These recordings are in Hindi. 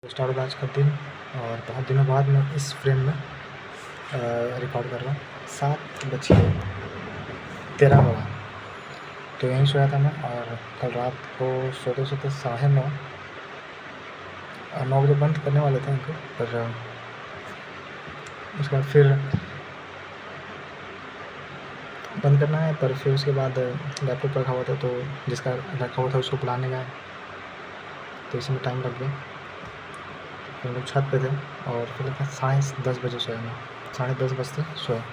स्टार्ट होगा आज का दिन और बहुत दिनों बाद मैं इस फ्रेम में रिकॉर्ड कर रहा हूँ। 7:13 तो यहीं सोया था मैं और कल रात को सोते सोते 9:30 9 बजे बंद करने वाले थे इनको, पर उसके बाद फिर बंद करना है, पर फिर उसके बाद लैपटॉप रखा हुआ था तो जिसका रखा हुआ था उसको बुलाने गए तो इसमें टाइम लग गया। हम लोग छत पे थे और फिर लगता 10:30 बजे सोया मैं, 10:30 बजते सोया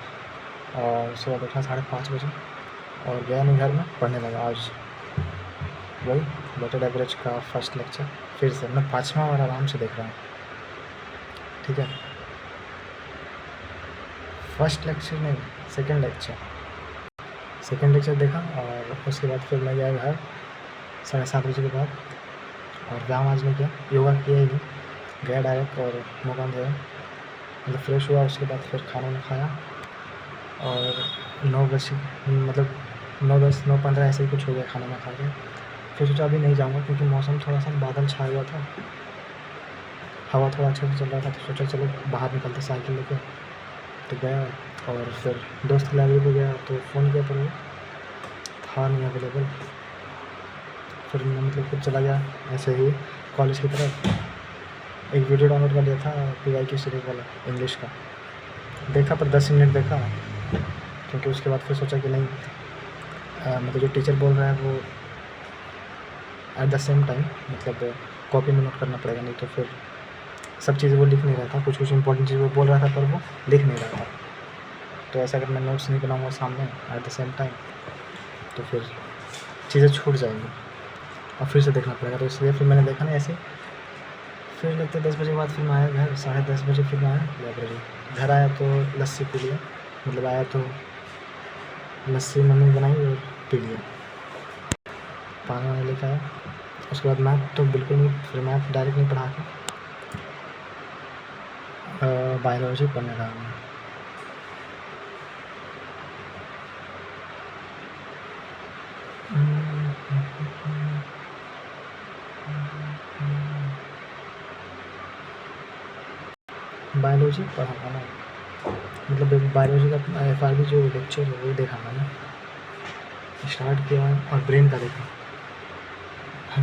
और उसके बाद उठा 5:30 बजे और गया नहीं घर में, पढ़ने लगा। आज वही वेटेड एवरेज का फर्स्ट लेक्चर फिर से मैं 5वां बार आराम से देख रहा हूँ। ठीक है, फर्स्ट लेक्चर नहीं, सेकंड लेक्चर देखा और उसके बाद फिर मैं गया घर 7:30 बजे के बाद और व्यायाम आज नहीं किया, योगा किया ही नहीं, गया डायरेक्ट और मुँह कान धोया, मतलब फ्रेश हुआ। उसके बाद फिर खाना वाना खाया और 9 बजे मतलब 9:10 9:15 ऐसे ही कुछ हो गया खाना वाना खा के। फिर सोचा अभी नहीं जाऊँगा क्योंकि मौसम थोड़ा सा बादल छाया हुआ था, हवा थोड़ा अच्छे से चल रहा था, तो सोचा चलो बाहर निकलते साइकिल लेके। तो गया और फिर दोस्त की लाइब्रेरी पे गया तो फ़ोन किया पर वो था नहीं अवेलेबल। फिर मैं मतलब खुद चला गया ऐसे ही कॉलेज की तरफ। एक वीडियो डाउनलोड कर लिया था PY सीरीज वाला इंग्लिश का, देखा पर 10 मिनट देखा, क्योंकि उसके बाद फिर सोचा कि नहीं मतलब जो टीचर बोल रहा है वो एट द सेम टाइम मतलब कॉपी में नोट करना पड़ेगा, नहीं तो फिर सब चीज़ें वो लिख नहीं रहा था, कुछ इंपॉर्टेंट चीज़ वो बोल रहा था पर वो लिख नहीं रहा था। तो ऐसा अगर मैं नोट्स नहीं बनाऊँगा सामने एट द सेम टाइम तो फिर चीज़ें छूट जाएंगी और फिर से देखना पड़ेगा। तो इसलिए फिर मैंने देखा नहीं ऐसे। फिर लगते 10 बजे के बाद फिर मैं आया घर, 10:30 बजे फिर मैं आया लाइब्रेरी। घर आया तो लस्सी पी लिया, मतलब आया तो लस्सी मम्मी बनाई और पी लिया, पानी वानी लेकर आया। उसके बाद मैथ तो बिल्कुल नहीं, फिर मैथ डायरेक्ट नहीं पढ़ा के बायोलॉजी पढ़ने लगा मैं। बायोलॉजी पढ़ा था ना, मतलब बायोलॉजी का FRB जो लेक्चर है वो देखा मैंने, स्टार्ट किया और ब्रेन का देखा।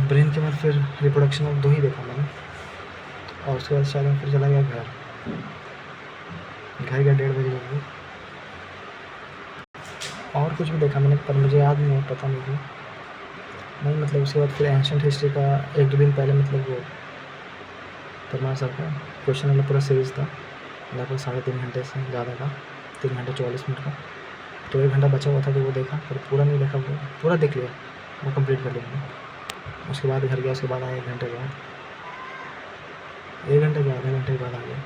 ब्रेन के बाद फिर रिप्रोडक्शन ऑफ 2 ही देखा मैंने और उसके बाद शायद मैं फिर चला गया घर गया 1:30 बजे लगभग। और कुछ भी देखा मैंने पर मुझे याद नहीं है, पता नहीं मतलब उसके बाद फिर एंशिएंट हिस्ट्री का 1-2 दिन पहले मतलब वो परमार सर का क्वेश्चन वाला पूरा सीरीज़ था, लगभग 3.5 घंटे से ज़्यादा का, 3 घंटे 44 मिनट का। तो 1 घंटा बचा हुआ था तो वो देखा, पर पूरा नहीं देखा, वो पूरा देख लिया, वो कंप्लीट कर लिया। उसके बाद घर गया, उसके बाद आया 1 घंटे बाद, 1 घंटे के आधे घंटे के बाद आ गया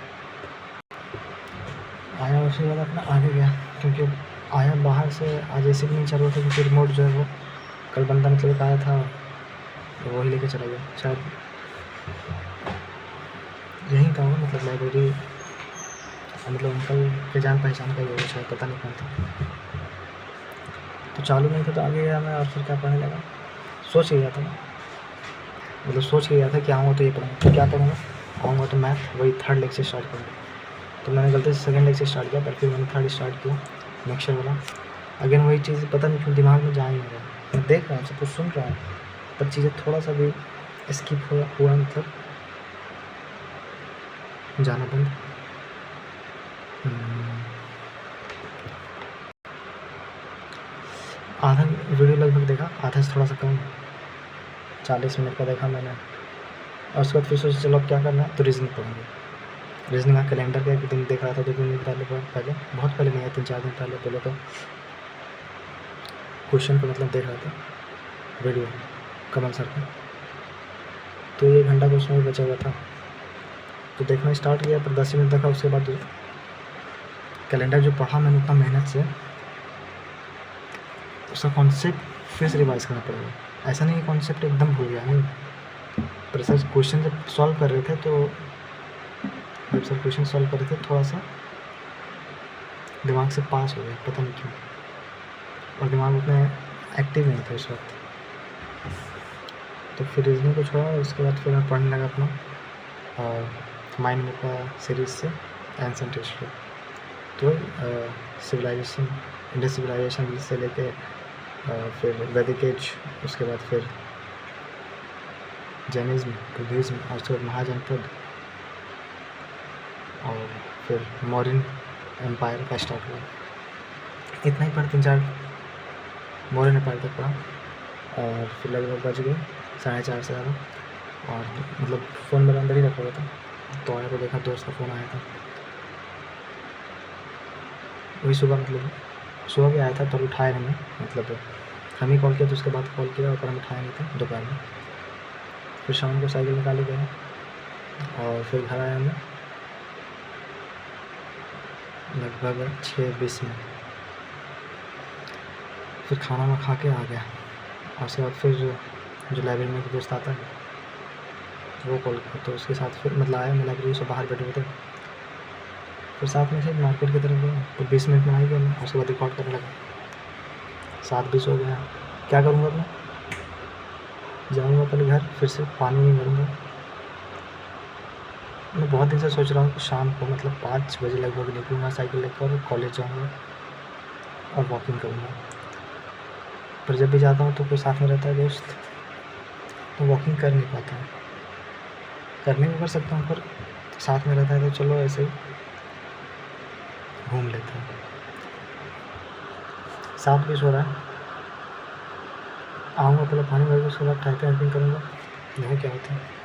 आया। उसके बाद अपना आगे गया क्योंकि आया बाहर से, आज ऐसे भी नहीं चल रहा था क्योंकि रिमोट जो है वो कल बंदा मतलब एक आया था तो वही लेके चला गया, शायद यहीं का होगा, मतलब लाइब्रेरी मतलब अंकल के जान पहचान का ही होगा शायद, पता नहीं कौन था। तो चालू नहीं था तो आगे गया मैं और फिर क्या पढ़ने लगा। सोच के गया था, मतलब सोच के गया था कि आऊँगा तो ये पढ़ूँगा, तो क्या पढ़ूँगा, आऊँगा तो मैथ वही 3rd लेक्चर स्टार्ट करूँगा। तो मैंने गलती से 2nd लेक्चर स्टार्ट किया, पर फिर मैंने 3rd स्टार्ट किया मिक्सचर वाला। अगेन वही चीज़, पता नहीं क्यों दिमाग में जा ही नहीं रहा, मैं देख रहा हूँ सब कुछ सुन रहा हूँ पर चीज़ें थोड़ा सा भी स्किप हुआ मतलब जाना बंद। आधा वीडियो लगभग देखा, आधा से थोड़ा सा कम, 40 मिनट का देखा मैंने। और उसके बाद फिर सोचा चलो अब क्या करना है, तो रीजनिंग पढ़ूँगी। रीजनिंग का कैलेंडर का एक दिन देख रहा था, 2-3 दिन पहले, बहुत पहले नहीं है, 3-4 दिन पहले तो क्वेश्चन का मतलब देख रहा था वीडियो कमल सर का, तो 1 घंटा कुछ में बचा हुआ था तो देखना स्टार्ट किया, पर 10 मिनट देखा। उसके बाद कैलेंडर जो पढ़ा मैंने उतना मेहनत से, उसका कॉन्सेप्ट फिर से रिवाइज़ करना पड़ेगा। ऐसा नहीं कि कॉन्सेप्ट एकदम भूल गया, नहीं, पर सर क्वेश्चन जब सॉल्व कर रहे थे तो थोड़ा सा दिमाग से पास हो गया, पता नहीं क्यों, और दिमाग उतना एक्टिव नहीं था उस वक्त। तो फिर रीजनिंग को छोड़ा, उसके बाद फिर मैं पढ़ने लगा अपना माइंड का सीरीज से एंसेंट हिस्ट्री, तो सिविलाइजेशन, इंडस सिविलाइजेशन से लेके फिर वैदिक एज, उसके बाद फिर जैनिज्म, बुद्धिज्म, और उसके बाद महाजनपद, और फिर मौर्यन एम्पायर का स्टार्ट हुआ। इतना ही पढ़ा, 3-4 मौर्यन एम्पायर तक पढ़ा, और फिर लगभग बज गए 4:30 से ज़्यादा। और मतलब फ़ोन मेरे अंदर ही रखा हुआ था, तो आया तो देखा दोस्त का फ़ोन आया था, वही सुबह, मतलब सुबह भी आया था पर उठाया नहीं, मतलब हम ही कॉल किया तो उसके बाद कॉल किया, और हम उठाया नहीं था दोपहर में। फिर शाम को साइकिल निकाले गए और फिर घर आया मैं लगभग 6:20 में। फिर खाना मैं खा के आ गया, और उसके बाद फिर जो लाइब्रेरी में दोस्त आता है वो कॉल किया, तो उसके साथ फिर मतलब आया, मैं लाइब्रेरी से बाहर बैठे हुए थे, फिर साथ में से मार्केट की तरफ गया, तो 20 मिनट में आ ही गया मैं, उसके बाद रिकॉर्ड करने लगा। 7:20 हो गया, क्या करूँगा मैं, जाऊँगा पहले घर, फिर से पानी नहीं भरूँगा। मैं बहुत दिन से सोच रहा हूँ कि शाम को मतलब 5 बजे लगभग निकलूँगा साइकिल लेकर और कॉलेज जाऊँगा और वॉकिंग करूँगा। पर जब भी जाता हूँ तो कोई साथ में रहता है दोस्त, तो वॉकिंग कर नहीं पाता हूँ। करने भी कर सकता हूँ, पर साथ में रहता है तो चलो ऐसे ही घूम लेते हैं। 7:20 हो रहा है, आऊँगा पहले पानी भर के, उसके बाद टाइपिंग करूँगा, देखो क्या होता है।